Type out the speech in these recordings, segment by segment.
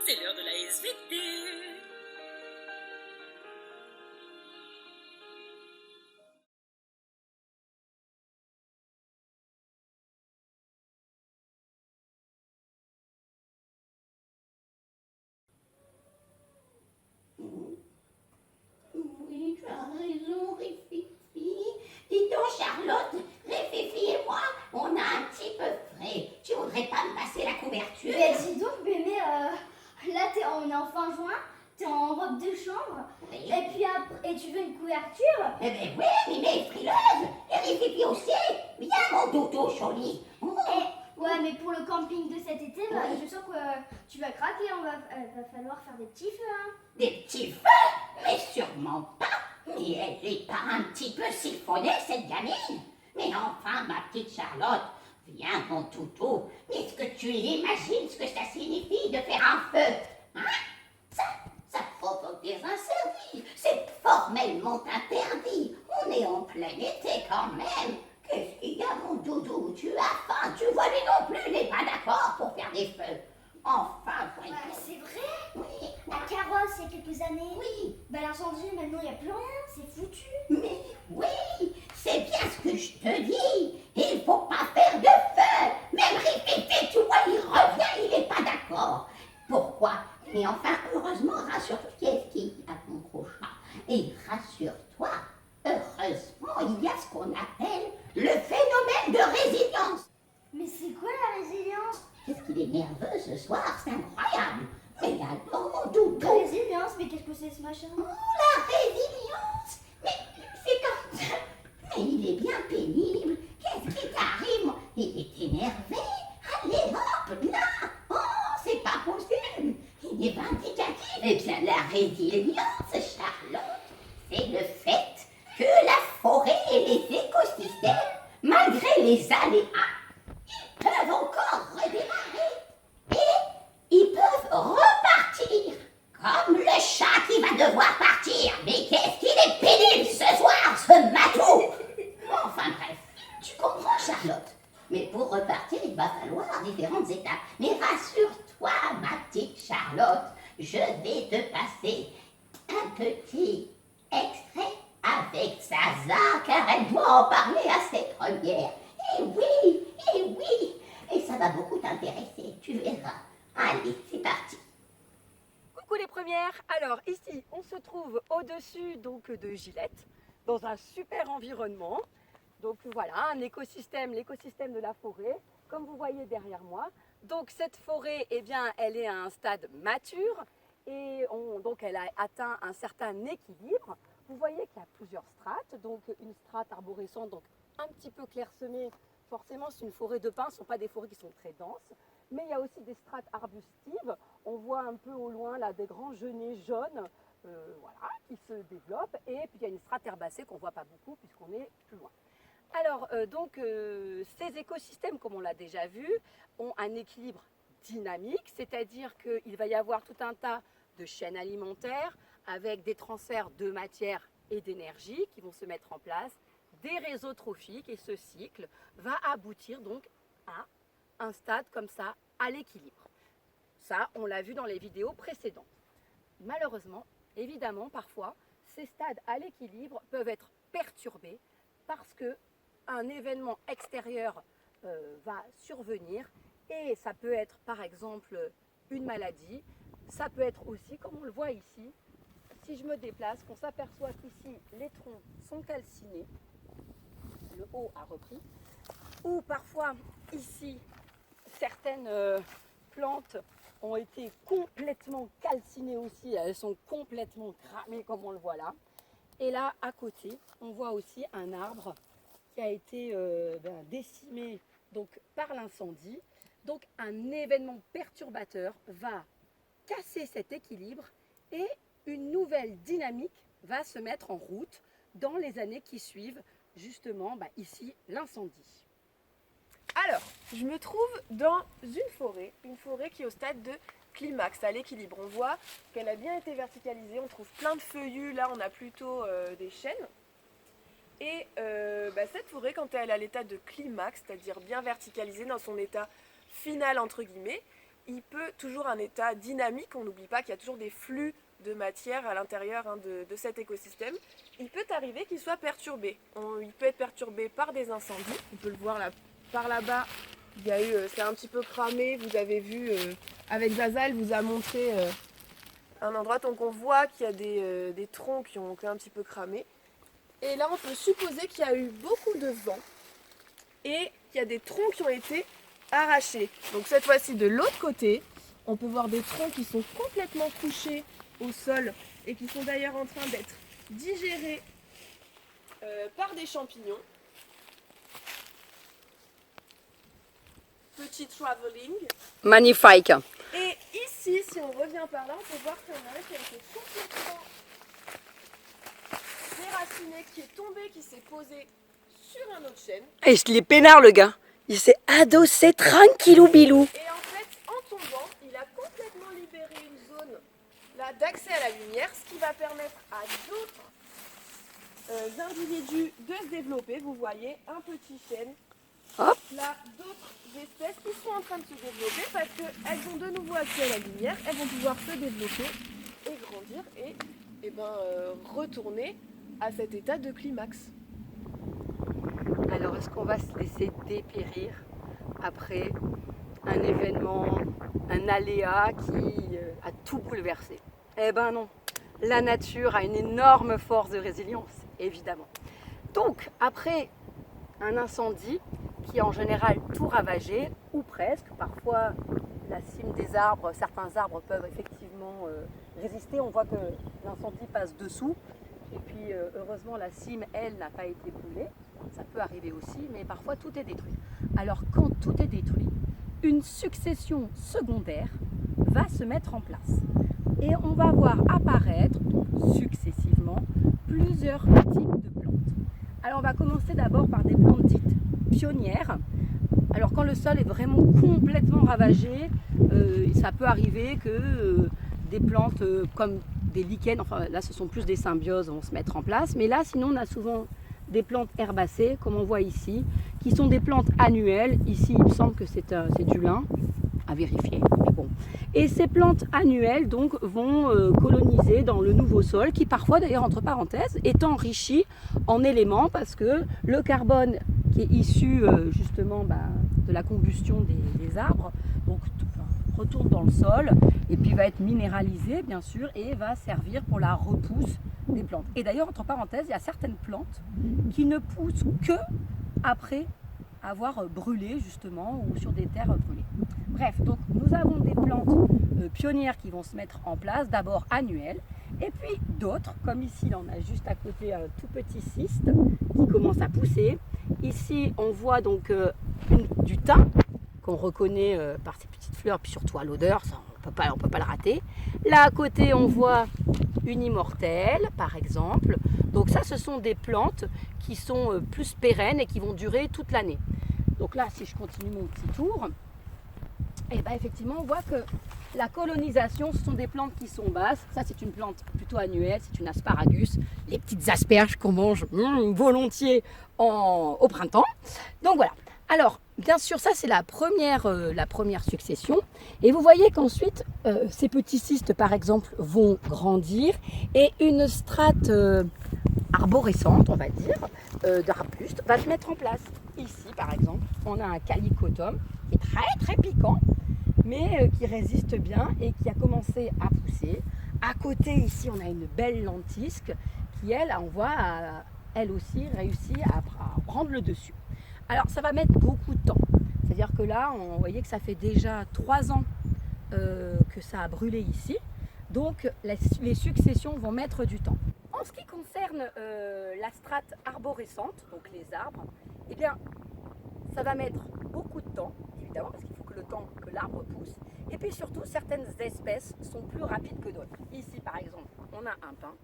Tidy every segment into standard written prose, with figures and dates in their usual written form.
c'est l'heure de la SVT. Oui, tu as raison, Rififi. Dis donc, Charlotte, Rififi et moi, on a un petit peu frais. Tu voudrais pas me passer la couverture? Mais dis donc, bébé, là on est en fin juin, t'es en robe de chambre, Oui. et puis après, et tu veux une couverture? Eh ben oui, mais est frileuse. Et Rififi aussi. Viens, mon doudou joli. Ouais, mais pour le camping de cet été, bah, Oui. je sens que tu vas craquer, va falloir faire des petits feux, hein. Des petits feux? Mais sûrement pas. Mais elle est pas un petit peu siphonnée, cette gamine? Mais enfin, ma petite Charlotte, viens, mon toutou. Est-ce que tu imagines ce que ça signifie de faire un feu? Hein? Ça provoque des incendies. C'est formellement interdit. On est en plein été quand même. Qu'est-ce qu'il y a, mon doudou? Tu as faim? Tu vois, lui non plus, il n'est pas d'accord pour faire des feux. Enfin, voyons. C'est vrai? Oui. La carrosse, il y a quelques années. Oui. Bah l'incendie, maintenant, il n'y a plus rien, c'est foutu. Mais oui, c'est bien ce que je te dis. Il faut pas faire de feu. Même Rififi, tu vois, il revient, il n'est pas d'accord. Pourquoi? Mais enfin, heureusement, rassure-toi, qu'est-ce qu'il y a, mon gros chat? Et rassure-toi, heureusement, il y a ce qu'on appelle le phénomène de résilience. Mais c'est quoi la résilience? Qu'est-ce qu'il est nerveux ce soir? C'est incroyable. Mais alors, mon La doudou. résilience, mais qu'est-ce que c'est ce machin? Oh, la résilience! Mais c'est comme ça. Mais il est bien pénible. Qu'est-ce qui t'arrive? Il est énervé. Allez, hop, là. Oh, c'est pas possible. Il est vindicatif. Eh bien, la résilience, Charlotte, c'est le fait que la forêt et les écosystèmes, malgré les aléas, ils peuvent encore redémarrer. Et ils peuvent repartir. Comme le chat qui va devoir partir. Mais qu'est-ce qu'il est pénible ce soir, ce matou! Enfin bref, tu comprends, Charlotte. Mais pour repartir, il va falloir différentes étapes. Mais rassure-toi, ma petite Charlotte, je vais te passer un petit extrait avec Zaza, car elle doit en parler à ses premières. Eh oui, eh oui. Et ça va beaucoup t'intéresser, tu verras. Allez, c'est parti. Coucou les premières. Alors ici, on se trouve au-dessus donc de Gillette, dans un super environnement. Donc voilà, un écosystème, l'écosystème de la forêt, comme vous voyez derrière moi. Donc cette forêt, eh bien, elle est à un stade mature et donc elle a atteint un certain équilibre. Vous voyez qu'il y a plusieurs strates, donc une strate arborescente, donc un petit peu clairsemée. Forcément, c'est une forêt de pins, ce ne sont pas des forêts qui sont très denses. Mais il y a aussi des strates arbustives. On voit un peu au loin là des grands genêts jaunes voilà, qui se développent. Et puis il y a une strate herbacée qu'on ne voit pas beaucoup puisqu'on est plus loin. Alors ces écosystèmes, comme on l'a déjà vu, ont un équilibre dynamique, c'est-à-dire qu'il va y avoir tout un tas de chaînes alimentaires avec des transferts de matière et d'énergie qui vont se mettre en place, des réseaux trophiques, et ce cycle va aboutir donc à un stade comme ça à l'équilibre. Ça, on l'a vu dans les vidéos précédentes. Malheureusement, évidemment, parfois, ces stades à l'équilibre peuvent être perturbés parce qu'un événement extérieur va survenir et ça peut être par exemple une maladie, ça peut être aussi, comme on le voit ici, si je me déplace, qu'on s'aperçoit qu'ici les troncs sont calcinés, le haut a repris, ou parfois ici certaines plantes ont été complètement calcinées aussi, elles sont complètement cramées comme on le voit là. Et là à côté, on voit aussi un arbre qui a été décimé donc, par l'incendie. Donc un événement perturbateur va casser cet équilibre et une nouvelle dynamique va se mettre en route dans les années qui suivent justement ici l'incendie. Alors, je me trouve dans une forêt qui est au stade de climax, à l'équilibre. On voit qu'elle a bien été verticalisée, on trouve plein de feuillus, là on a plutôt des chênes. Et cette forêt, quand elle est à l'état de climax, c'est-à-dire bien verticalisée dans son état final entre guillemets, il peut toujours un état dynamique, on n'oublie pas qu'il y a toujours des flux de matière à l'intérieur de cet écosystème. Il peut arriver qu'il soit perturbé. Il peut être perturbé par des incendies. On peut le voir là, par là-bas, il y a eu, c'est un petit peu cramé. Vous avez vu, avec Zaza, elle vous a montré un endroit. Donc on voit qu'il y a des troncs qui ont un petit peu cramé. Et là, on peut supposer qu'il y a eu beaucoup de vent et qu'il y a des troncs qui ont été arrachés. Donc cette fois-ci, de l'autre côté, on peut voir des troncs qui sont complètement couchés au sol et qui sont d'ailleurs en train d'être digérés par des champignons. Petit travelling. Magnifique. Et ici, si on revient par là, on peut voir qu'il y en a un qui a été complètement déraciné, qui est tombé, qui s'est posé sur un autre chêne. Et je l'ai peinard le gars. Il s'est adossé tranquillou bilou. Et en fait, en tombant, il a complètement libéré une zone là d'accès à la lumière, ce qui va permettre à d'autres individus de se développer. Vous voyez un petit chêne. Hop. Là, d'autres espèces qui sont en train de se développer parce qu'elles ont de nouveau accès à la lumière, elles vont pouvoir se développer et grandir et retourner à cet état de climax. Alors, est-ce qu'on va se laisser dépérir après un événement, un aléa qui a tout bouleversé? Eh ben non, la nature a une énorme force de résilience, évidemment. Donc, après un incendie qui a en général tout ravagé, ou presque, parfois la cime des arbres, certains arbres peuvent effectivement résister, on voit que l'incendie passe dessous, et puis heureusement la cime, elle, n'a pas été brûlée. Ça peut arriver aussi, mais parfois tout est détruit. Alors quand tout est détruit, une succession secondaire va se mettre en place. Et on va voir apparaître donc, successivement plusieurs types de plantes. Alors on va commencer d'abord par des plantes dites pionnières. Alors quand le sol est vraiment complètement ravagé, ça peut arriver que des plantes comme des lichens, enfin là ce sont plus des symbioses, vont se mettre en place. Mais là sinon on a souvent des plantes herbacées, comme on voit ici, qui sont des plantes annuelles. Ici, il me semble que c'est du lin, à vérifier. Mais bon. Et ces plantes annuelles donc, vont coloniser dans le nouveau sol, qui parfois, d'ailleurs, entre parenthèses, est enrichi en éléments, parce que le carbone qui est issu justement de la combustion des arbres, donc, retourne dans le sol, et puis va être minéralisé, bien sûr, et va servir pour la repousse des plantes. Et d'ailleurs, entre parenthèses, il y a certaines plantes qui ne poussent que après avoir brûlé, justement, ou sur des terres brûlées. Bref, donc nous avons des plantes pionnières qui vont se mettre en place, d'abord annuelles, et puis d'autres, comme ici, là, on a juste à côté un tout petit cyste qui commence à pousser. Ici, on voit donc du thym, qu'on reconnaît par ses petites fleurs, puis surtout à l'odeur, ça, on peut pas le rater. Là à côté, on voit une immortelle, par exemple. Donc ça, ce sont des plantes qui sont plus pérennes et qui vont durer toute l'année. Donc là, si je continue mon petit tour, et ben effectivement, on voit que la colonisation, ce sont des plantes qui sont basses. Ça, c'est une plante plutôt annuelle, c'est une asparagus, les petites asperges qu'on mange volontiers au printemps. Donc voilà. Alors, bien sûr, ça c'est la première succession. Et vous voyez qu'ensuite, ces petits cystes, par exemple, vont grandir et une strate arborescente, on va dire, d'arbustes, va se mettre en place. Ici, par exemple, on a un calicotum qui est très très piquant, mais qui résiste bien et qui a commencé à pousser. À côté, ici, on a une belle lentisque qui, elle, on voit, elle aussi réussit à prendre le dessus. Alors ça va mettre beaucoup de temps, c'est-à-dire que là, on voyait que ça fait déjà 3 ans que ça a brûlé ici, donc les successions vont mettre du temps. En ce qui concerne la strate arborescente, donc les arbres, eh bien ça va mettre beaucoup de temps, évidemment, parce qu'il faut que le temps que l'arbre pousse, et puis surtout certaines espèces sont plus rapides que d'autres. Ici par exemple, on a un pin,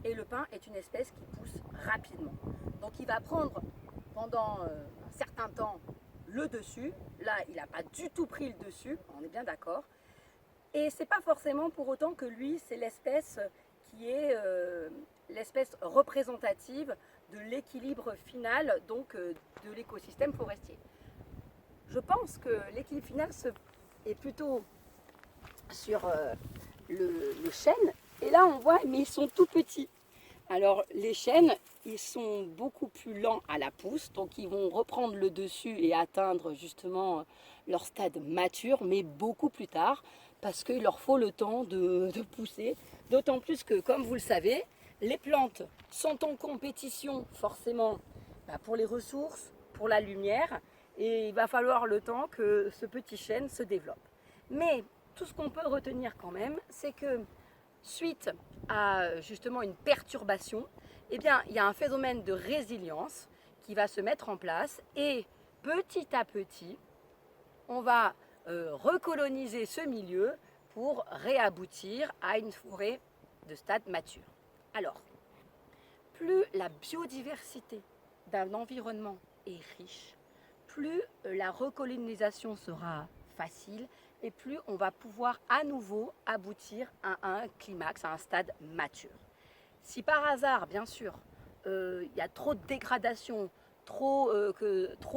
et le pin est une espèce qui pousse rapidement, donc il va prendre pendant un certain temps le dessus. Là, il n'a pas du tout pris le dessus, on est bien d'accord. Et c'est pas forcément pour autant que lui, c'est l'espèce qui est l'espèce représentative de l'équilibre final donc de l'écosystème forestier. Je pense que l'équilibre final est plutôt sur le chêne. Et là, on voit, mais ils sont tout petits. Alors, les chênes, ils sont beaucoup plus lents à la pousse, donc ils vont reprendre le dessus et atteindre justement leur stade mature, mais beaucoup plus tard, parce qu'il leur faut le temps de pousser. D'autant plus que, comme vous le savez, les plantes sont en compétition forcément pour les ressources, pour la lumière, et il va falloir le temps que ce petit chêne se développe. Mais tout ce qu'on peut retenir quand même, c'est que suite à justement une perturbation, eh bien, il y a un phénomène de résilience qui va se mettre en place et petit à petit, on va recoloniser ce milieu pour réaboutir à une forêt de stade mature. Alors, plus la biodiversité d'un environnement est riche, plus la recolonisation sera facile et plus on va pouvoir à nouveau aboutir à un climax, à un stade mature. Si par hasard, bien sûr, il y a trop de dégradation, trop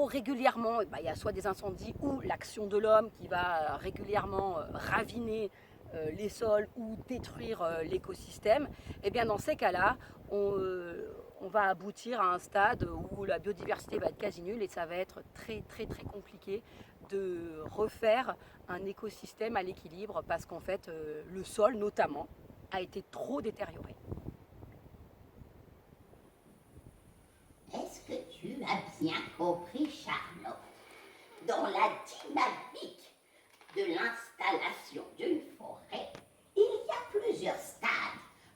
régulièrement, il y a soit des incendies ou l'action de l'homme qui va régulièrement raviner les sols ou détruire l'écosystème, et bien dans ces cas-là, on va aboutir à un stade où la biodiversité va être quasi nulle et ça va être très compliqué de refaire un écosystème à l'équilibre parce qu'en fait le sol notamment a été trop détérioré. Est-ce que tu as bien compris, Charlotte? Dans la dynamique de l'installation d'une forêt, il y a plusieurs stades.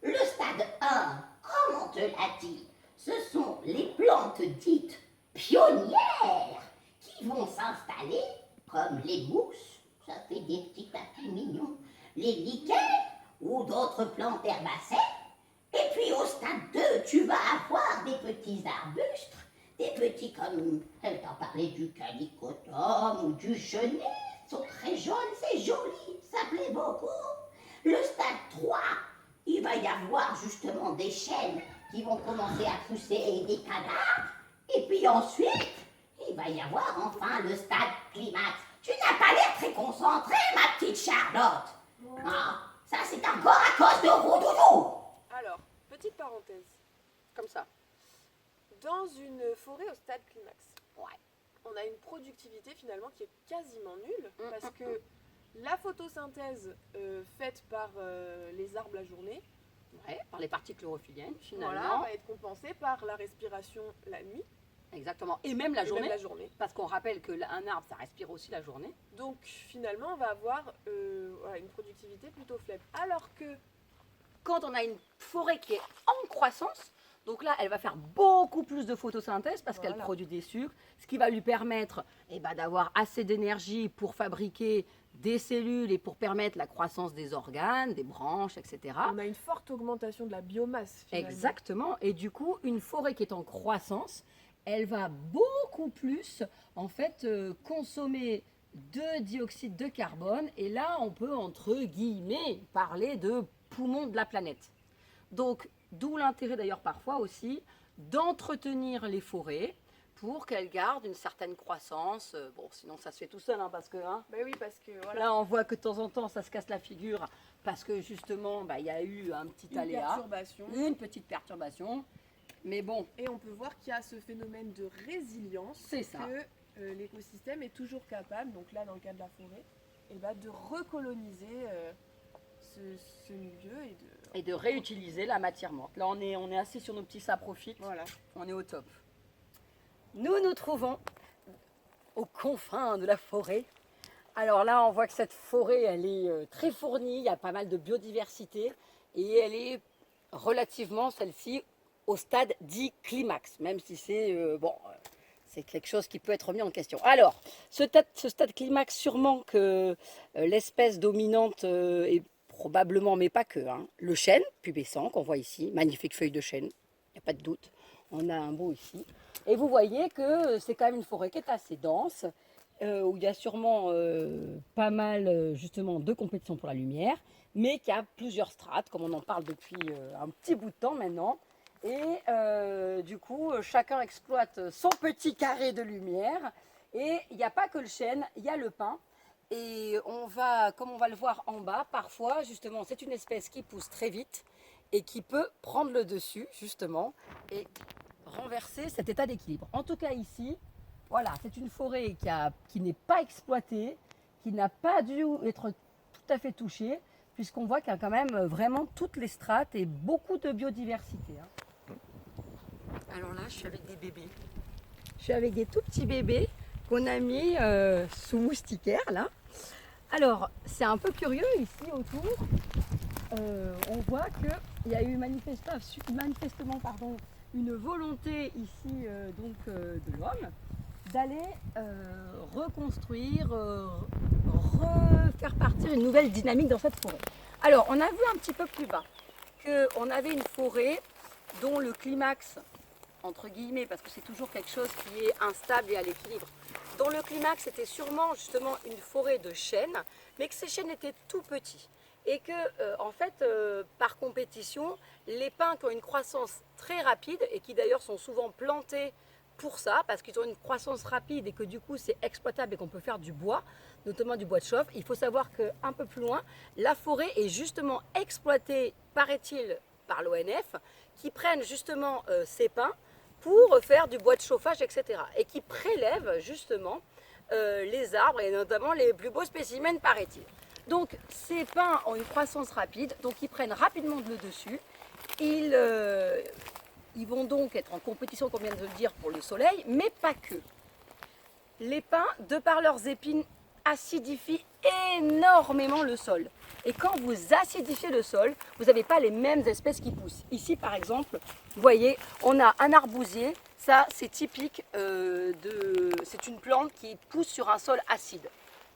Le stade 1, comme on te l'a dit, ce sont les plantes dites pionnières qui vont s'installer comme les mousses, ça fait des petits tapis mignons, les lichens ou d'autres plantes herbacées. Et puis au stade 2, tu vas avoir des petits arbustes, des petits comme, elle t'a parlé du calicotum ou du genêt, ils sont très jaunes, c'est joli, ça plaît beaucoup. Le stade 3, il va y avoir justement des chênes qui vont commencer à pousser et des cadavres. Et puis ensuite, il va y avoir enfin le stade climax. Tu n'as pas l'air très concentrée, ma petite Charlotte. Ah, ça c'est encore à cause de Roudoudou. Alors, petite parenthèse. Comme ça. Dans une forêt au stade climax, on a une productivité finalement qui est quasiment nulle parce que la photosynthèse faite par les arbres la journée, par les parties chlorophylliennes finalement, voilà, va être compensée par la respiration la nuit. Exactement, et même la journée, même la journée. Parce qu'on rappelle qu'un arbre, ça respire aussi la journée. Donc finalement, on va avoir une productivité plutôt faible. Alors que quand on a une forêt qui est en croissance, donc là, elle va faire beaucoup plus de photosynthèse parce qu'elle produit des sucres, ce qui va lui permettre d'avoir assez d'énergie pour fabriquer des cellules et pour permettre la croissance des organes, des branches, etc. On a une forte augmentation de la biomasse, finalement. Exactement, et du coup, une forêt qui est en croissance, elle va beaucoup plus en fait consommer de dioxyde de carbone, et là on peut entre guillemets parler de poumon de la planète. Donc d'où l'intérêt d'ailleurs parfois aussi d'entretenir les forêts pour qu'elles gardent une certaine croissance. Bon, sinon ça se fait tout seul parce que oui, parce que voilà. Là on voit que de temps en temps ça se casse la figure parce que justement il y a eu un petit aléa, une petite perturbation. Mais bon. Et on peut voir qu'il y a ce phénomène de résilience. C'est ça. Que l'écosystème est toujours capable, donc là dans le cas de la forêt, de recoloniser ce milieu et de réutiliser la matière morte. Là on est assis sur nos petits saprophytes, voilà. On est au top. Nous nous trouvons aux confins de la forêt. Alors là on voit que cette forêt elle est très fournie, il y a pas mal de biodiversité et elle est relativement celle-ci au stade dit climax, même si c'est c'est quelque chose qui peut être remis en question. Alors, ce stade climax, sûrement que l'espèce dominante est probablement, mais pas que, le chêne pubescent qu'on voit ici, magnifique feuille de chêne, il n'y a pas de doute, on a un beau ici. Et vous voyez que c'est quand même une forêt qui est assez dense, où il y a sûrement pas mal justement de compétition pour la lumière, mais qui a plusieurs strates, comme on en parle depuis un petit bout de temps maintenant. Et du coup, chacun exploite son petit carré de lumière. Et il n'y a pas que le chêne, il y a le pin. Et on va, comme on va le voir en bas, parfois, justement, c'est une espèce qui pousse très vite et qui peut prendre le dessus, justement, et renverser cet état d'équilibre. En tout cas ici, voilà, c'est une forêt qui n'est pas exploitée, qui n'a pas dû être tout à fait touchée, puisqu'on voit qu'il y a quand même vraiment toutes les strates et beaucoup de biodiversité. Alors là, je suis avec des bébés. Je suis avec des tout petits bébés qu'on a mis sous moustiquaire, là. Alors, c'est un peu curieux ici autour. On voit qu'il y a eu manifestement une volonté ici de l'homme d'aller reconstruire, refaire partir une nouvelle dynamique dans cette forêt. Alors, on a vu un petit peu plus bas qu'on avait une forêt dont le climax, entre guillemets, parce que c'est toujours quelque chose qui est instable et à l'équilibre, dont le climax était sûrement justement une forêt de chênes, mais que ces chênes étaient tout petits. Et que, en fait, par compétition, les pins qui ont une croissance très rapide, et qui d'ailleurs sont souvent plantés pour ça, parce qu'ils ont une croissance rapide et que du coup c'est exploitable et qu'on peut faire du bois, notamment du bois de chauffe, il faut savoir qu'un peu plus loin, la forêt est justement exploitée, paraît-il, par l'ONF, qui prennent justement ces pins pour faire du bois de chauffage, etc. Et qui prélèvent justement les arbres et notamment les plus beaux spécimens, paraît-il. Donc ces pins ont une croissance rapide, donc ils prennent rapidement le dessus. Ils vont donc être en compétition, comme on vient de le dire, pour le soleil, mais pas que. Les pins, de par leurs épines, acidifient énormément le sol. Et quand vous acidifiez le sol, vous n'avez pas les mêmes espèces qui poussent. Ici, par exemple, vous voyez, on a un arbousier. Ça, c'est typique c'est une plante qui pousse sur un sol acide.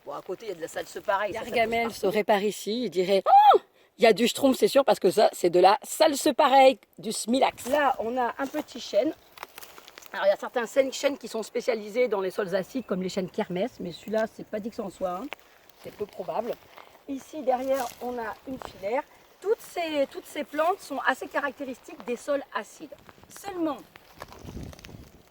Bon, à côté, il y a de la salse pareille. Gargamel se répare ici, il dirait « Oh, il y a du schtroumpf, c'est sûr, parce que ça, c'est de la salse pareille, du smilax. » Là, on a un petit chêne. Alors, il y a certains chênes qui sont spécialisés dans les sols acides, comme les chênes kermès, mais celui-là, c'est pas dit que c'en soit un. C'est peu probable. Ici, derrière, on a une filaire. Toutes ces plantes sont assez caractéristiques des sols acides. Seulement,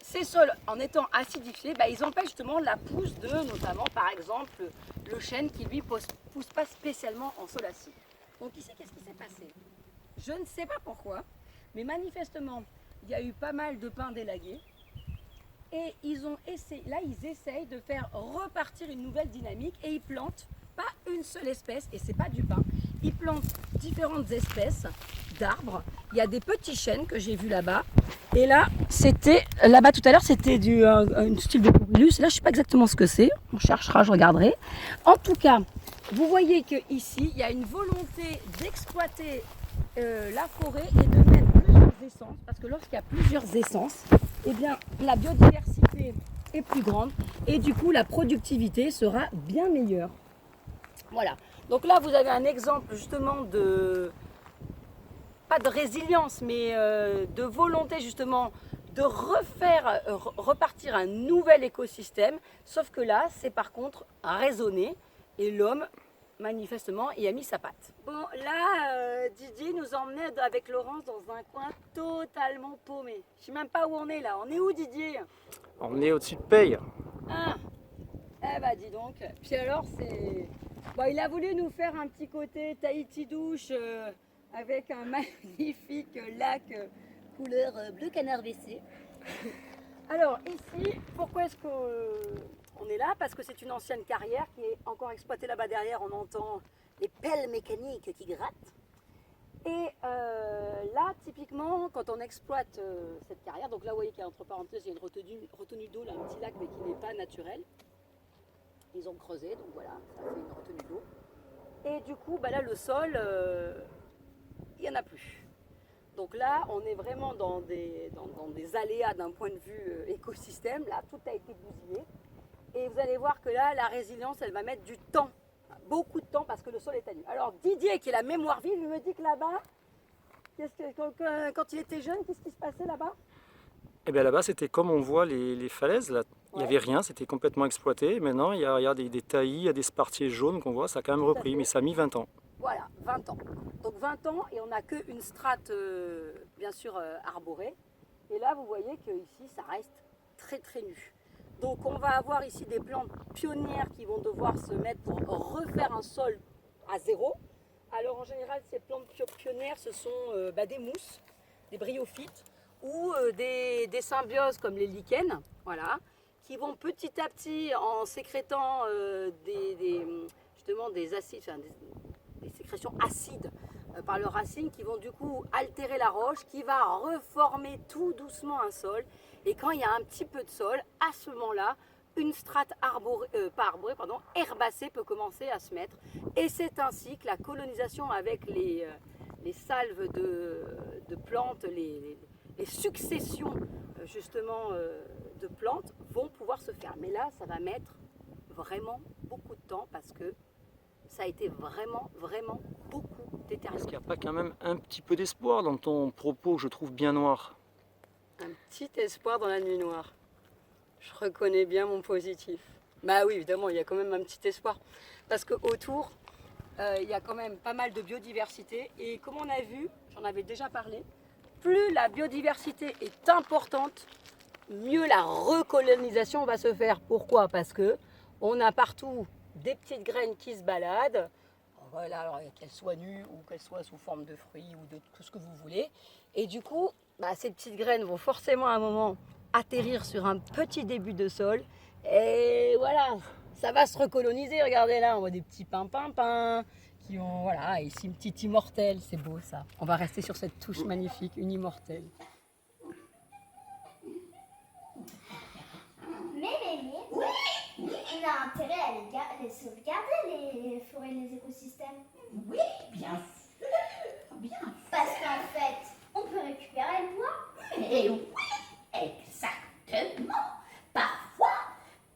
ces sols, en étant acidifiés, ils empêchent justement la pousse de, notamment, par exemple, le chêne qui, lui, pousse pas spécialement en sol acide. Donc ici, qu'est-ce qui s'est passé? Je ne sais pas pourquoi, mais manifestement, il y a eu pas mal de pins délagués. Et ils essayent de faire repartir une nouvelle dynamique et ils plantent pas une seule espèce, et c'est pas du pin, ils plantent différentes espèces d'arbres. Il y a des petits chênes que j'ai vus là-bas, et là, là-bas tout à l'heure, c'était un style de Corylus. Là, je sais pas exactement ce que c'est, on cherchera, je regarderai. En tout cas, vous voyez qu'ici, il y a une volonté d'exploiter la forêt et de mettre plusieurs essences, parce que lorsqu'il y a plusieurs essences, eh bien, la biodiversité est plus grande et du coup la productivité sera bien meilleure. Voilà, donc là vous avez un exemple justement pas de résilience, mais de volonté justement de repartir un nouvel écosystème, sauf que là c'est par contre raisonné et l'homme manifestement y a mis sa patte. Bon là Didier nous emmenait avec Laurence dans un coin totalement paumé. Je sais même pas où on est là. On est où Didier? On est au-dessus de Paye. Ah. Eh bah dis donc. Puis alors c'est... Bon, il a voulu nous faire un petit côté Tahiti douche avec un magnifique lac couleur bleu canard WC. Alors ici, pourquoi est-ce qu'on est là? Parce que c'est une ancienne carrière qui est encore exploitée là-bas derrière. On entend les pelles mécaniques qui grattent. Et là, typiquement, quand on exploite cette carrière, donc là, vous voyez qu'il y a entre parenthèses, il y a une retenue d'eau, là, un petit lac, mais qui n'est pas naturel. Ils ont creusé, donc voilà, ça fait une retenue d'eau. Et du coup, là, le sol, il n'y en a plus. Donc là, on est vraiment dans des aléas d'un point de vue écosystème. Là, tout a été bousillé. Et vous allez voir que là, la résilience, elle va mettre du temps. Beaucoup de temps parce que le sol est à nu. Alors Didier, qui est la mémoire vive, il me dit que là-bas, quand il était jeune, qu'est-ce qui se passait là-bas? Et bien là-bas, c'était comme on voit les falaises. Là. Il n'y Ouais. avait rien, c'était complètement exploité. Maintenant, il y a des taillis, il y a des spartiers jaunes qu'on voit. Ça a quand même repris, mais ça a mis 20 ans. Voilà, 20 ans. Donc 20 ans et on n'a qu'une strate, bien sûr, arborée. Et là, vous voyez que ici, ça reste très très nu. Donc on va avoir ici des plantes pionnières qui vont devoir se mettre pour refaire un sol à zéro. Alors en général, ces plantes pionnières, ce sont des mousses, des bryophytes ou des symbioses comme les lichens, voilà, qui vont petit à petit, en sécrétant justement des acides, enfin, des sécrétions acides par leurs racines, qui vont du coup altérer la roche, qui va reformer tout doucement un sol. Et quand il y a un petit peu de sol, à ce moment-là, une strate herbacée peut commencer à se mettre. Et c'est ainsi que la colonisation avec les salves de plantes, les successions justement de plantes vont pouvoir se faire. Mais là, ça va mettre vraiment beaucoup de temps parce que ça a été vraiment beaucoup déterminé. Est-ce qu'il n'y a pas quand même un petit peu d'espoir dans ton propos que je trouve bien noir? Un petit espoir dans la nuit noire. Je reconnais bien mon positif. Bah oui, évidemment, il y a quand même un petit espoir. Parce qu'autour, il y a quand même pas mal de biodiversité. Et comme on a vu, j'en avais déjà parlé, plus la biodiversité est importante, mieux la recolonisation va se faire. Pourquoi? Parce que on a partout des petites graines qui se baladent. Voilà, alors qu'elles soient nues ou qu'elles soient sous forme de fruits ou de tout ce que vous voulez. Et du coup, ces petites graines vont forcément à un moment atterrir sur un petit début de sol. Et voilà, ça va se recoloniser. Regardez là, on voit des petits pimpins qui ont, voilà, ici une petite immortelle. C'est beau ça. On va rester sur cette touche magnifique, une immortelle. Mais on a intérêt à les sauvegarder, les forêts et les écosystèmes. Oui, bien sûr, bien sûr. Parce qu'en fait, on peut récupérer le bois. Et oui, exactement. Parfois,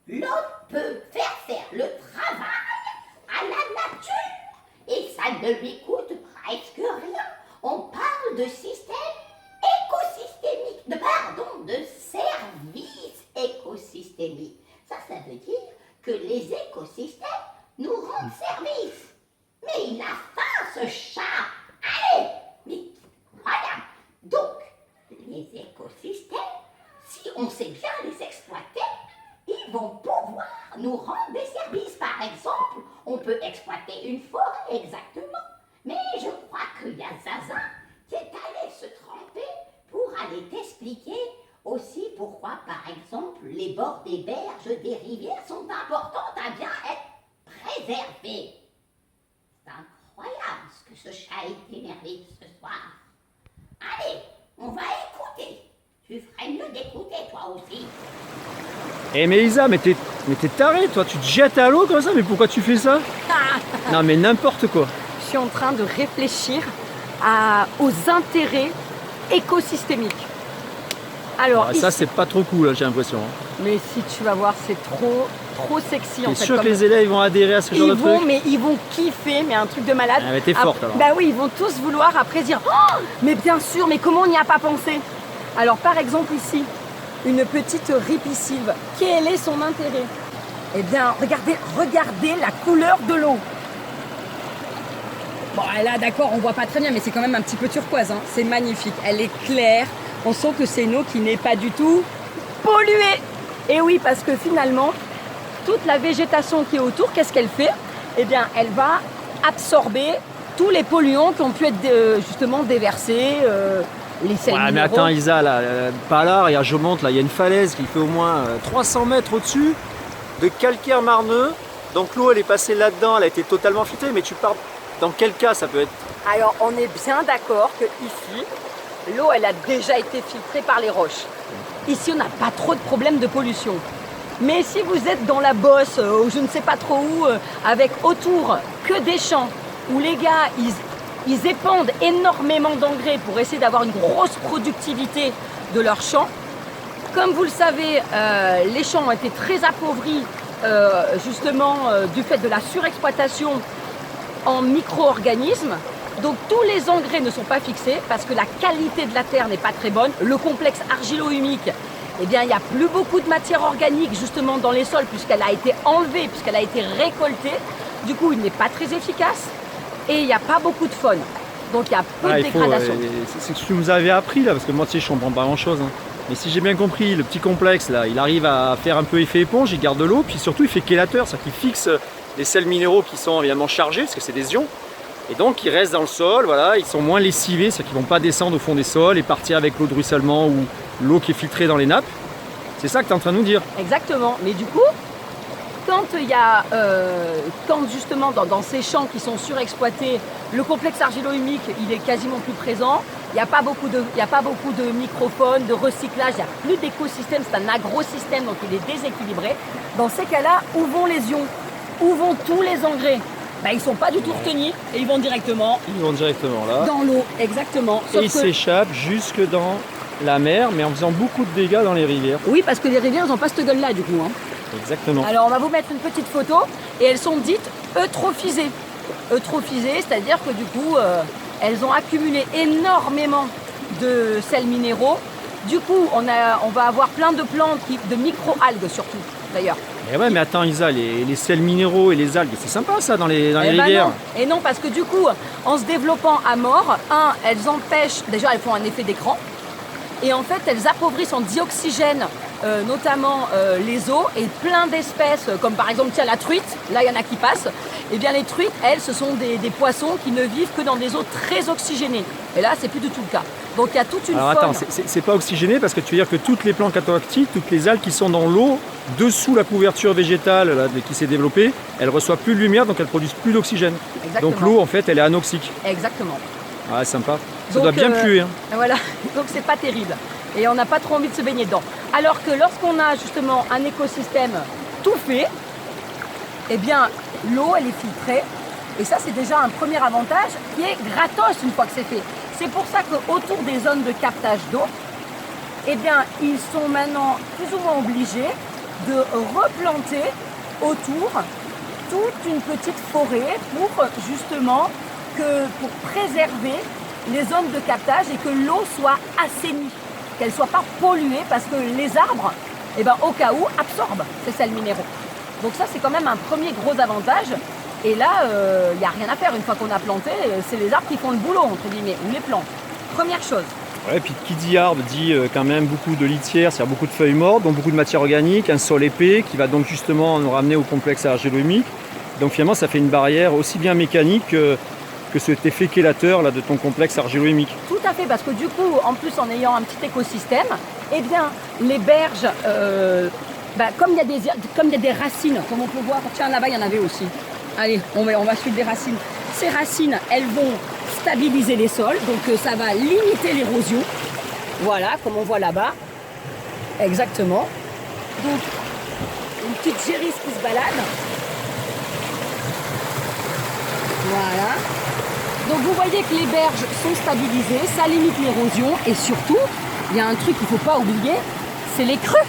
l'homme peut faire le travail à la nature et ça ne lui coûte presque rien. On parle de système écosystémique, de services écosystémiques. Ça veut dire que les écosystèmes nous rendent service. Mais il a faim, ce chat. Allez, mais voilà. Donc, les écosystèmes, si on sait bien les exploiter, ils vont pouvoir nous rendre des services. Par exemple, on peut exploiter une forêt, exactement. Mais je crois qu'il y a Zaza qui est allé se tremper pour aller t'expliquer aussi pourquoi, par exemple, les bords des berges des rivières sont importantes à bien être préservées. C'est incroyable ce que ce chat est énervé ce soir. Allez, on va écouter. Tu ferais mieux d'écouter toi aussi. Eh mais Isa, mais t'es taré toi, tu te jettes à l'eau comme ça, mais pourquoi tu fais ça? Non mais n'importe quoi. Je suis en train de réfléchir aux intérêts écosystémiques. Alors, Ça c'est pas trop cool, j'ai l'impression. Mais si tu vas voir, c'est trop sexy en fait. T'es sûr que les élèves vont adhérer à ce genre de truc? Mais ils vont kiffer, mais un truc de malade. Ah mais t'es forte alors. Bah oui, ils vont tous vouloir après dire oh, mais bien sûr, mais comment on n'y a pas pensé? Alors par exemple ici, une petite ripisylve, quel est son intérêt? Eh bien, regardez la couleur de l'eau. Bon là d'accord, on voit pas très bien, mais c'est quand même un petit peu turquoise, hein. C'est magnifique, elle est claire. On sent que c'est une eau qui n'est pas du tout polluée. Et oui, parce que finalement, toute la végétation qui est autour, qu'est-ce qu'elle fait? Eh bien, elle va absorber tous les polluants qui ont pu être justement déversés, les sels minéraux. Mais attends Isa, là, pas là, regarde, je monte, là, il y a une falaise qui fait au moins 300 mètres au-dessus, de calcaire marneux. Donc l'eau, elle est passée là-dedans, elle a été totalement filtrée, mais tu parles dans quel cas ça peut être? Alors, on est bien d'accord que ici, l'eau, elle a déjà été filtrée par les roches. Ici, on n'a pas trop de problèmes de pollution. Mais si vous êtes dans la bosse, ou je ne sais pas trop où, avec autour que des champs, où les gars, ils épandent énormément d'engrais pour essayer d'avoir une grosse productivité de leurs champs. Comme vous le savez, les champs ont été très appauvris, justement, du fait de la surexploitation en micro-organismes. Donc tous les engrais ne sont pas fixés parce que la qualité de la terre n'est pas très bonne. Le complexe argilo-humique, eh bien, il n'y a plus beaucoup de matière organique justement dans les sols puisqu'elle a été enlevée, puisqu'elle a été récoltée. Du coup, il n'est pas très efficace et il n'y a pas beaucoup de faune. Donc il y a peu de il faut, dégradation. c'est ce que vous avez appris là, parce que moi tu sais, je comprends pas grand chose. Mais si j'ai bien compris, le petit complexe là, il arrive à faire un peu effet éponge, il garde de l'eau, puis surtout il fait chélateur, c'est-à-dire qu'il fixe les sels minéraux qui sont évidemment chargés, parce que c'est des ions. Et donc ils restent dans le sol, voilà, ils sont moins lessivés, c'est-à-dire qu'ils ne vont pas descendre au fond des sols et partir avec l'eau de ruissellement ou l'eau qui est filtrée dans les nappes. C'est ça que tu es en train de nous dire. Exactement. Mais du coup, quand il y a, quand justement dans ces champs qui sont surexploités, le complexe argilo-humique, il est quasiment plus présent. Il n'y a pas beaucoup de microphones, de recyclage, il n'y a plus d'écosystème, c'est un agrosystème, donc il est déséquilibré. Dans ces cas-là, où vont les ions? Où vont tous les engrais? Ils ne sont pas du tout retenus et ils vont directement là. dans l'eau, exactement. Et ils s'échappent jusque dans la mer, mais en faisant beaucoup de dégâts dans les rivières. Oui, parce que les rivières, elles n'ont pas cette gueule-là du coup. Exactement. Alors on va vous mettre une petite photo et elles sont dites eutrophisées. Eutrophisées, c'est-à-dire que du coup, elles ont accumulé énormément de sels minéraux. Du coup, on va avoir plein de plantes, de micro-algues surtout, d'ailleurs. Et ouais, mais attends Isa, les sels minéraux et les algues, c'est sympa ça dans les rivières. Non. Et non, parce que du coup, en se développant à mort, elles empêchent, déjà elles font un effet d'écran, et en fait elles appauvrissent en dioxygène, notamment les eaux, et plein d'espèces, comme par exemple la truite, là il y en a qui passent, et bien les truites, elles, ce sont des poissons qui ne vivent que dans des eaux très oxygénées. Et là, c'est plus du tout le cas. Donc il y a toute une faune. Alors attends, c'est pas oxygéné parce que tu veux dire que toutes les plantes catoctiques, toutes les algues qui sont dans l'eau, dessous la couverture végétale là, qui s'est développée, elles reçoivent plus de lumière, donc elles produisent plus d'oxygène. Exactement. Donc l'eau, en fait, elle est anoxique. Exactement. Ah, sympa. Ça Donc, doit bien puer. Hein. Voilà, donc c'est pas terrible. Et on n'a pas trop envie de se baigner dedans. Alors que lorsqu'on a justement un écosystème tout fait, eh bien l'eau elle est filtrée. Et ça c'est déjà un premier avantage qui est gratos une fois que c'est fait. C'est pour ça qu'autour des zones de captage d'eau, eh bien ils sont maintenant plus ou moins obligés de replanter autour toute une petite forêt pour justement pour préserver les zones de captage et que l'eau soit assainie, qu'elle ne soit pas polluée parce que les arbres, eh ben, au cas où, absorbent ces sels minéraux. Donc ça, c'est quand même un premier gros avantage. Et là, il n'y a rien à faire. Une fois qu'on a planté, c'est les arbres qui font le boulot, entre guillemets, ou les plantes. Première chose. Ouais, puis qui dit arbre dit quand même beaucoup de litière, c'est-à-dire beaucoup de feuilles mortes, donc beaucoup de matière organique, un sol épais qui va donc justement nous ramener au complexe argilo-humique. Donc finalement, ça fait une barrière aussi bien mécanique que cet effet chélateur là, de ton complexe argilo-humique. Tout à fait, parce que du coup, en plus en ayant un petit écosystème, eh bien, les berges, comme il y a des racines, comme on peut voir, tiens là-bas il y en avait aussi. Allez, on va suivre des racines. Ces racines, elles vont stabiliser les sols, donc ça va limiter l'érosion. Voilà, comme on voit là-bas. Exactement. Donc, une petite gérisse qui se balade. Voilà. Donc vous voyez que les berges sont stabilisées, ça limite l'érosion et surtout, il y a un truc qu'il ne faut pas oublier, c'est les crues.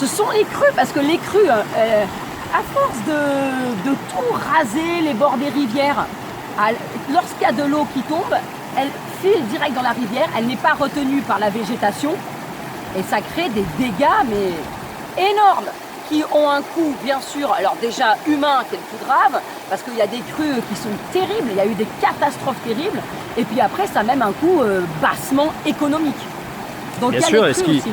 Ce sont les crues parce que les crues, à force de tout raser les bords des rivières, lorsqu'il y a de l'eau qui tombe, elle file direct dans la rivière, elle n'est pas retenue par la végétation et ça crée des dégâts mais énormes qui ont un coût bien sûr, alors déjà humain qui est le plus grave, parce qu'il y a des crues qui sont terribles, il y a eu des catastrophes terribles, et puis après ça a même un coût bassement économique. Donc bien il y a sûr, les crues aussi.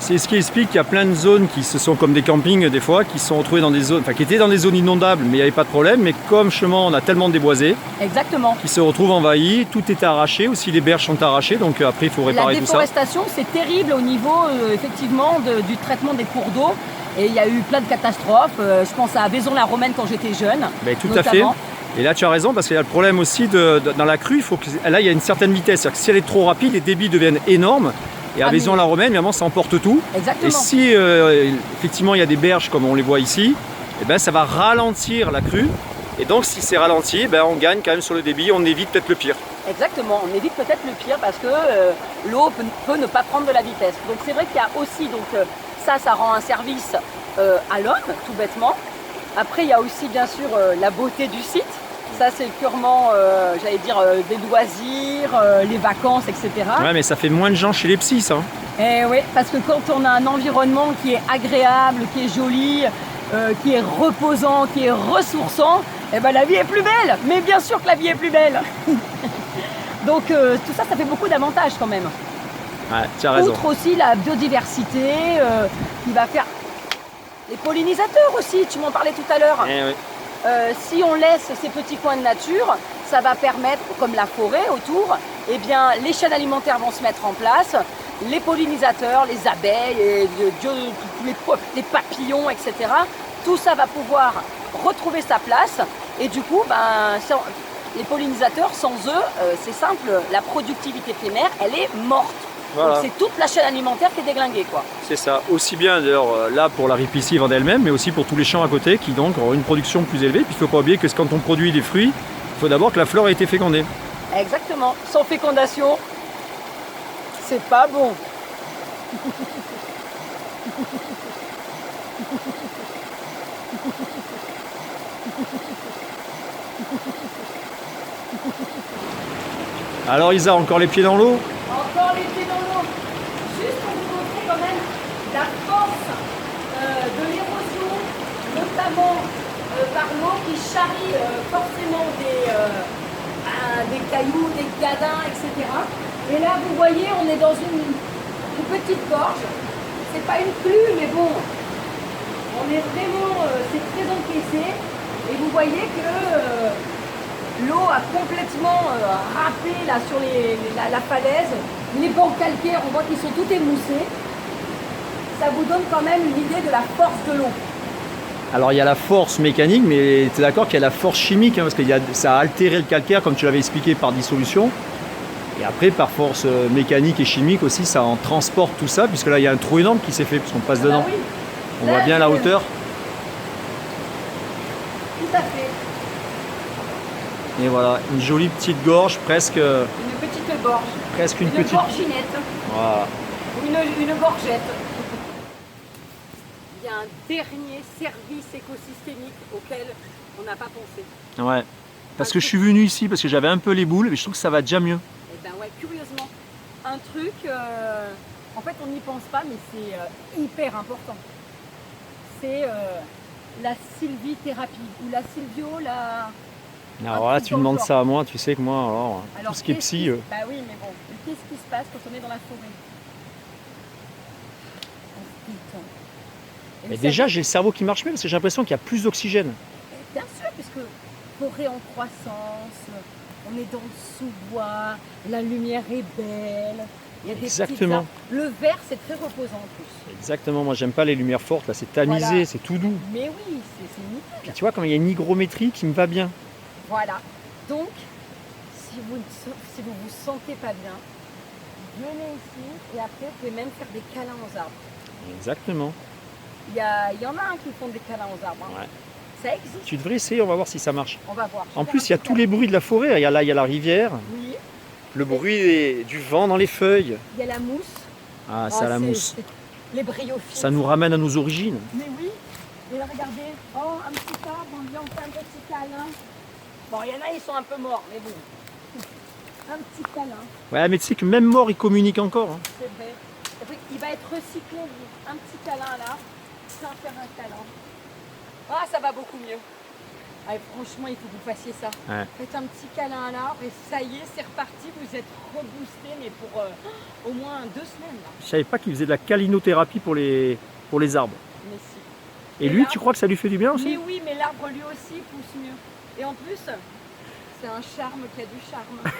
C'est ce qui explique qu'il y a plein de zones qui se sont comme des campings des fois, qui se sont retrouvées dans des zones, enfin qui étaient dans des zones inondables, mais il n'y avait pas de problème, mais comme chemin on a tellement déboisé, exactement, qui se retrouvent envahis, tout est arraché, aussi les berges sont arrachées, donc après il faut réparer tout ça. La déforestation c'est terrible au niveau effectivement du traitement des cours d'eau. Et il y a eu plein de catastrophes, je pense à Vaison-la-Romaine quand j'étais jeune. Ben, tout notamment. à fait. Et là tu as raison parce qu'il y a le problème aussi dans la crue, là il y a une certaine vitesse, c'est-à-dire que si elle est trop rapide, les débits deviennent énormes. Et à Vaison-la-Romaine, évidemment, ça emporte tout. Exactement. Et si effectivement il y a des berges comme on les voit ici, eh ben, ça va ralentir la crue. Et donc si c'est ralenti, ben, on gagne quand même sur le débit, on évite peut-être le pire. Exactement, on évite peut-être le pire parce que l'eau peut ne pas prendre de la vitesse. Donc c'est vrai qu'il y a aussi, ça rend un service à l'homme, tout bêtement. Après, il y a aussi bien sûr la beauté du site. Ça, c'est purement, j'allais dire, des loisirs, les vacances, etc. Ouais, mais ça fait moins de gens chez les psys, ça. Et oui, parce que quand on a un environnement qui est agréable, qui est joli, qui est reposant, qui est ressourçant, eh ben, la vie est plus belle. Mais bien sûr que la vie est plus belle. Donc tout ça, ça fait beaucoup d'avantages quand même. Ouais, tu as raison. Outre aussi la biodiversité, qui va faire les pollinisateurs aussi, tu m'en parlais tout à l'heure. Eh oui. Si on laisse ces petits coins de nature, ça va permettre, comme la forêt autour, eh bien, les chaînes alimentaires vont se mettre en place, les pollinisateurs, les abeilles, les papillons, etc. Tout ça va pouvoir retrouver sa place et du coup, les pollinisateurs, sans eux, c'est simple, la productivité primaire, elle est morte. Voilà. Donc c'est toute la chaîne alimentaire qui est déglinguée, quoi. C'est ça, aussi bien d'ailleurs là pour la ripisylve en elle-même, mais aussi pour tous les champs à côté qui donc ont une production plus élevée. Puis il ne faut pas oublier que quand on produit des fruits, il faut d'abord que la fleur ait été fécondée. Exactement. Sans fécondation, c'est pas bon. Alors Isa, encore les pieds dans l'eau? Encore les pieds dans l'eau. Juste pour vous montrer quand même la force de l'érosion, notamment par l'eau qui charrie forcément des cailloux, des gadins, etc. Et là, vous voyez, on est dans une petite gorge. C'est pas une clue, mais bon, on est vraiment, c'est très encaissé. Et vous voyez que l'eau a complètement râpé là sur la falaise. Les bancs calcaires, on voit qu'ils sont tous émoussés. Ça vous donne quand même une idée de la force de l'eau. Alors il y a la force mécanique, mais tu es d'accord qu'il y a la force chimique, hein, parce que ça a altéré le calcaire, comme tu l'avais expliqué, par dissolution. Et après, par force mécanique et chimique aussi, ça en transporte tout ça, puisque là il y a un trou énorme qui s'est fait, puisqu'on passe dedans. Oui. On Là, voit bien la hauteur. Tout à fait. Et voilà, une jolie petite gorge, presque Une petite gorge. une petite. Gorginette. Voilà. Ou une gorgette. Il y a un dernier service écosystémique auquel on n'a pas pensé. Ouais. Parce que je suis venu ici, parce que j'avais un peu les boules, mais je trouve que ça va déjà mieux. Et ben ouais, curieusement, un truc, en fait on n'y pense pas, mais c'est hyper important. C'est la sylvithérapie, ou la sylvio, Alors là, tu me demandes ça à moi, tu sais que moi, alors tout ce qui est qu'est-ce psy. Bah oui, mais bon, qu'est-ce qui se passe quand on est dans la forêt? On se détend. Et Mais le déjà, cerveau- j'ai le cerveau qui marche mieux, parce que j'ai l'impression qu'il y a plus d'oxygène. Bien sûr, puisque forêt en croissance, on est dans le sous-bois, la lumière est belle, il y a des Exactement. petits arbres. Le vert, c'est très reposant en plus. Exactement, moi j'aime pas les lumières fortes, là c'est tamisé, Voilà. c'est tout doux. Mais oui, c'est nickel. Puis tu vois, comme il y a une hygrométrie qui me va bien. Voilà. Donc, si vous vous sentez pas bien, venez ici et après vous pouvez même faire des câlins aux arbres. Exactement. Il y en a qui font des câlins aux arbres. Hein. Ouais. Ça existe. Tu devrais essayer, on va voir si ça marche. On va voir. En plus, il y a tous les bruits de la forêt. Il y a là, il y a la rivière, Oui. le bruit du vent dans les feuilles. Il y a la mousse. Ah, ça, la mousse. Les bryophytes. Ça nous ramène à nos origines. Mais oui. Et là, regardez. Oh, un petit arbre, on vient faire un petit câlin. Bon, il y en a, ils sont un peu morts, mais bon. Un petit câlin, Ouais, mais tu sais que même mort, il communique encore. Hein. c'est vrai. Et puis, il va être recyclé, lui. Un petit câlin là. Sans faire un câlin. Ah, ça va beaucoup mieux. Ah, et franchement, il faut que vous fassiez ça. Ouais. Faites un petit câlin à l'arbre et ça y est, c'est reparti. Vous êtes reboosté, mais pour au moins 2 semaines. Là. Je savais pas qu'il faisait de la calinothérapie pour les arbres. Mais si. Et lui, tu crois que ça lui fait du bien aussi? Mais oui, mais l'arbre lui aussi pousse mieux. Et en plus, c'est un charme qui a du charme.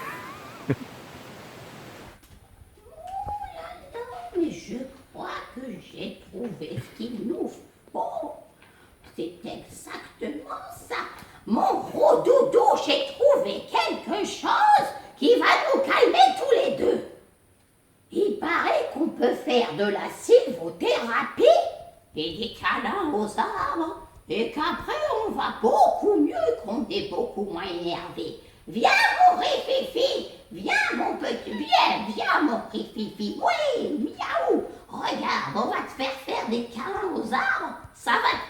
Mais je crois que j'ai trouvé ce qu'il nous faut. C'est exactement ça. Mon gros doudou, j'ai trouvé quelque chose qui va nous calmer tous les deux. Il paraît qu'on peut faire de la sylvothérapie et des câlins aux arbres et qu'après on va beaucoup mieux, qu'on est beaucoup moins énervé. Viens mon rififi, viens mon petit, viens mon rififi, oui, miaou. Regarde, on va te faire des câlins aux arbres, ça va te